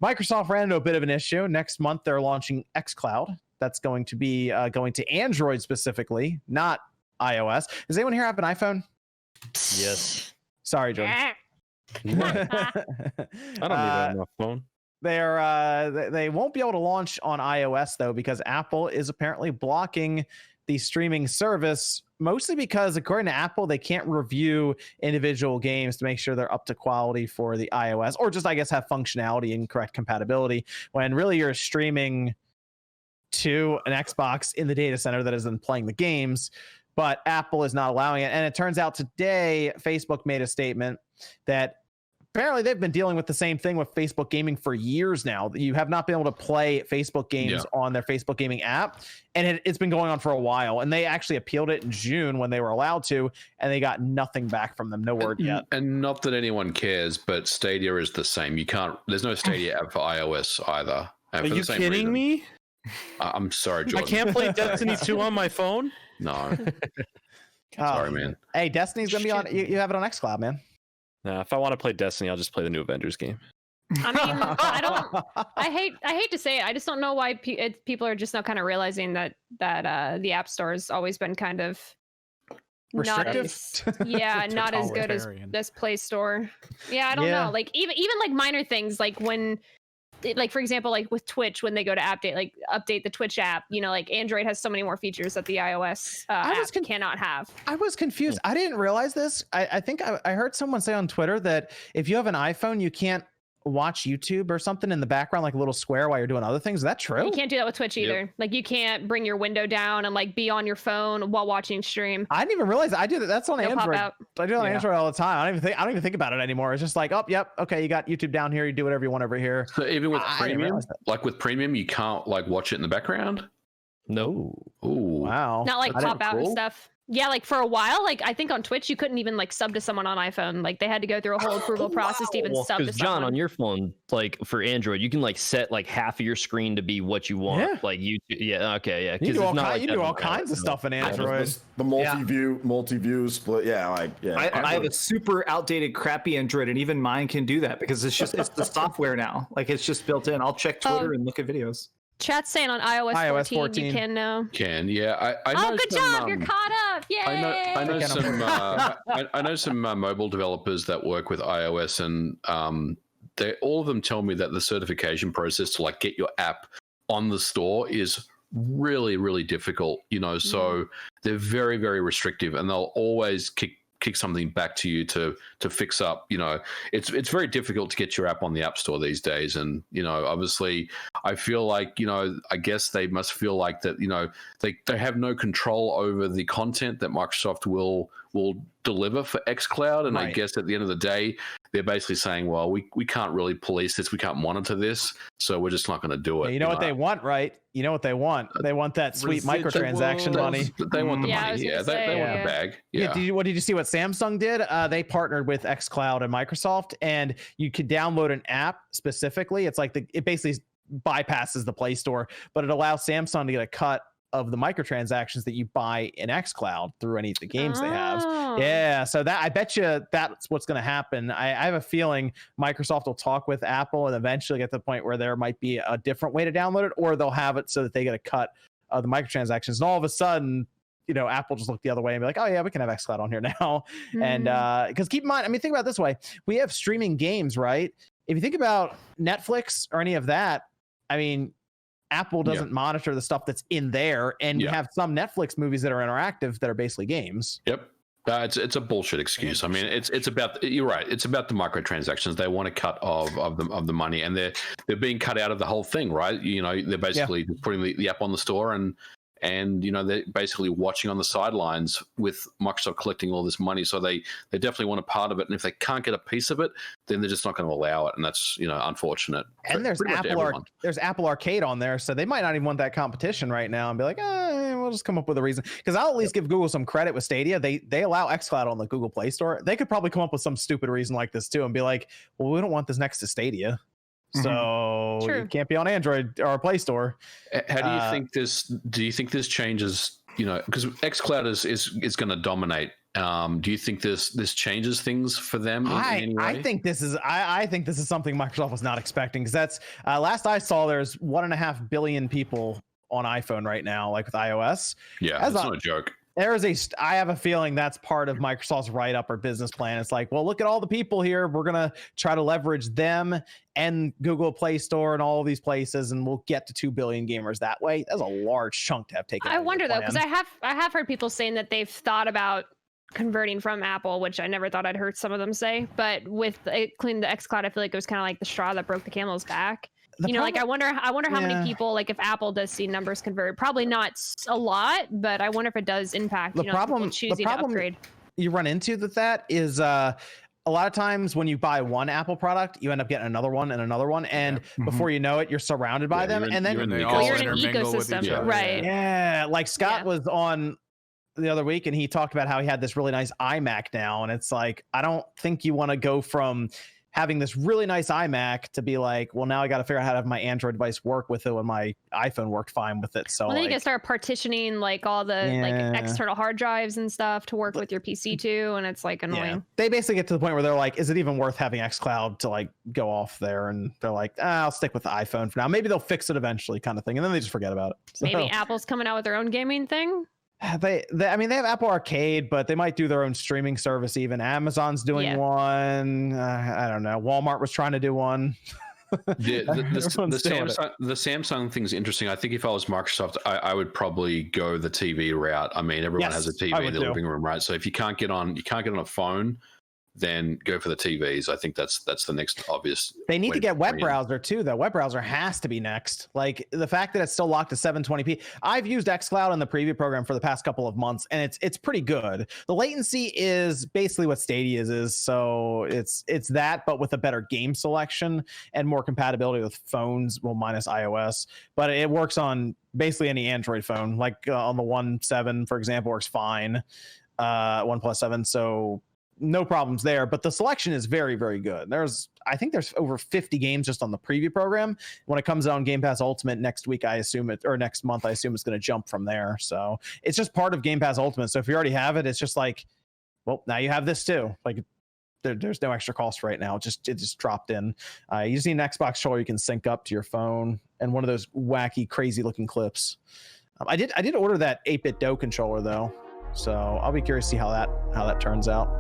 Microsoft ran into a bit of an issue. Next month, they're launching xCloud. That's going to be going to Android specifically, not iOS. Does anyone here have an iPhone? Yes. Sorry, Jordan. Eh. I don't need that on my phone. They won't be able to launch on iOS though, because Apple is apparently blocking the streaming service, mostly because according to Apple, they can't review individual games to make sure they're up to quality for the iOS, or just I guess have functionality and correct compatibility, when really you're streaming to an Xbox in the data center that isn't playing the games. But Apple is not allowing it. And it turns out today, Facebook made a statement that apparently they've been dealing with the same thing with Facebook gaming for years now. You have not been able to play Facebook games on their Facebook gaming app. And it's been going on for a while. And they actually appealed it in June when they were allowed to, and they got nothing back from them. No word yet. And not that anyone cares, but Stadia is the same. There's no Stadia app for iOS either. Are you kidding me? I'm sorry, Jordan. I can't play Destiny 2 on my phone? No. Sorry, man. Hey, Destiny's going to be on. You have it on xCloud, man. Nah, if I want to play Destiny, I'll just play the new Avengers game. I mean, I hate to say it. I just don't know why people are just now kind of realizing that the App Store has always been kind of restrictive. Not as good as this Play Store. Yeah, I don't know. Like even like minor things, like when, like for example, like with Twitch, when they go to update the Twitch app, like Android has so many more features that the iOS app cannot have. I was confused. I didn't realize this. I think I heard someone say on Twitter that if you have an iPhone, you can't watch YouTube or something in the background, like a little square while you're doing other things. Is that true? You can't do that with Twitch either. Yep. Like you can't bring your window down and like be on your phone while watching stream. I didn't even realize I do that. That's on Android. I do it on Android all the time. I don't even think about it anymore. It's just like, oh, yep, okay, you got YouTube down here. You do whatever you want over here. So even with premium, you can't like watch it in the background. No. Oh wow. Not like pop out and stuff. Yeah, like for a while, like I think on Twitch you couldn't even like sub to someone on iPhone. Like they had to go through a whole approval process to even sub to someone. John, on your phone, like for Android, you can like set like half of your screen to be what you want. Yeah. Like you, okay, yeah. You do all kinds of stuff in Android. The multi-view split. Yeah, I have a super outdated, crappy Android, and even mine can do that because it's the software now. Like it's just built in. I'll check Twitter and look at videos. Chat's saying on iOS 14 you can now. I know good job, you're caught up. Yay! I know some mobile developers that work with iOS, and all of them tell me that the certification process to like get your app on the store is really, really difficult. So they're very, very restrictive, and they'll always kick something back to you to fix up. It's very difficult to get your app on the App Store these days, and obviously I feel like I guess they must feel like that they have no control over the content that Microsoft will deliver for xCloud, and right. I guess at the end of the day they're basically saying, well, we can't really police this, we can't monitor this, so we're just not going to do it. You know what they want, right? You know what they want? They want that sweet microtransaction money. They want the money. Yeah, they want the bag. Yeah. Did you see what Samsung did? They partnered with xCloud and Microsoft, and you could download an app specifically. It's like it basically bypasses the Play Store, but it allows Samsung to get a cut of the microtransactions that you buy in xCloud through any of the games they have. Yeah, so that I bet you that's what's going to happen. I have a feeling Microsoft will talk with Apple and eventually get to the point where there might be a different way to download it, or they'll have it so that they get a cut of the microtransactions. And all of a sudden, Apple just look the other way and be like, oh yeah, we can have xCloud on here now. And because keep in mind, think about it this way. We have streaming games, right? If you think about Netflix or any of that, Apple doesn't monitor the stuff that's in there, and you have some Netflix movies that are interactive that are basically games. Yep. It's a bullshit excuse. It's about, you're right. It's about the microtransactions. They want a cut of the money, and they're being cut out of the whole thing, right? They're basically putting the app on the store, and they're basically watching on the sidelines with Microsoft collecting all this money. So they definitely want a part of it, and if they can't get a piece of it, then they're just not going to allow it, and that's unfortunate. And there's Apple Arcade on there, so they might not even want that competition right now, and be like, we'll just come up with a reason. Because I'll at least give Google some credit with Stadia. They allow xCloud on the Google Play Store. They could probably come up with some stupid reason like this too, and be like, well, we don't want this next to Stadia. So it can't be on Android or Play Store. How do you think this? Do you think this changes you know, because xCloud is going to dominate. Do you think this changes things for them in any way? I think this is something Microsoft was not expecting, because that's last I saw, there's 1.5 billion people on iPhone right now, like with iOS. Yeah, that's not a joke. I have a feeling that's part of Microsoft's write-up or business plan. It's like, well, look at all the people here. We're going to try to leverage them and Google Play Store and all of these places, and we'll get to 2 billion gamers that way. That's a large chunk to have taken. I wonder though, because I have heard people saying that they've thought about converting from Apple, which I never thought I'd heard some of them say. But with including the xCloud, I feel like it was kind of like the straw that broke the camel's back. Like I wonder how many people, like if Apple does see numbers convert, probably not a lot, but I wonder if it does impact people choosing to upgrade. You run into that is a lot of times when you buy one Apple product, you end up getting another one and another one, and before you know it, you're surrounded by them, and then you're in an ecosystem, right? Yeah, like Scott was on the other week, and he talked about how he had this really nice iMac now, and it's like, I don't think you want to go from having this really nice iMac to be like, well, now I got to figure out how to have my Android device work with it when my iPhone worked fine with it. So then you can start partitioning like all the like external hard drives and stuff to work with your PC too, and it's like annoying. Yeah. They basically get to the point where they're like, is it even worth having xCloud to like go off there? And they're like, I'll stick with the iPhone for now. Maybe they'll fix it eventually, kind of thing, and then they just forget about it. So, maybe Apple's coming out with their own gaming thing. They I mean, they have Apple Arcade, but they might do their own streaming service. Even Amazon's doing one. I don't know. Walmart was trying to do one. The Samsung thing's interesting. I think if I was Microsoft, I would probably go the TV route. I mean, everyone has a TV in the living room, right? So if you can't get on a phone, then go for the TVs. I think that's the next obvious. They need to get web browser too, though. Web browser has to be next. Like the fact that it's still locked to 720p. I've used xCloud in the preview program for the past couple of months, and it's pretty good. The latency is basically what Stadia is, so it's that, but with a better game selection and more compatibility with phones, well, minus iOS. But it works on basically any Android phone. Like on the One 7, for example, works fine. OnePlus 7, so no problems there, but the selection is very, very good. I think there's over 50 games just on the preview program. When it comes out on Game Pass Ultimate next week, next month, I assume it's going to jump from there. So it's just part of Game Pass Ultimate. So if you already have it, it's just like, well, now you have this too. Like there's no extra cost right now. It just dropped in. You just need an Xbox controller you can sync up to your phone and one of those wacky, crazy looking clips. I did order that 8-bit Do controller though, so I'll be curious to see how that turns out.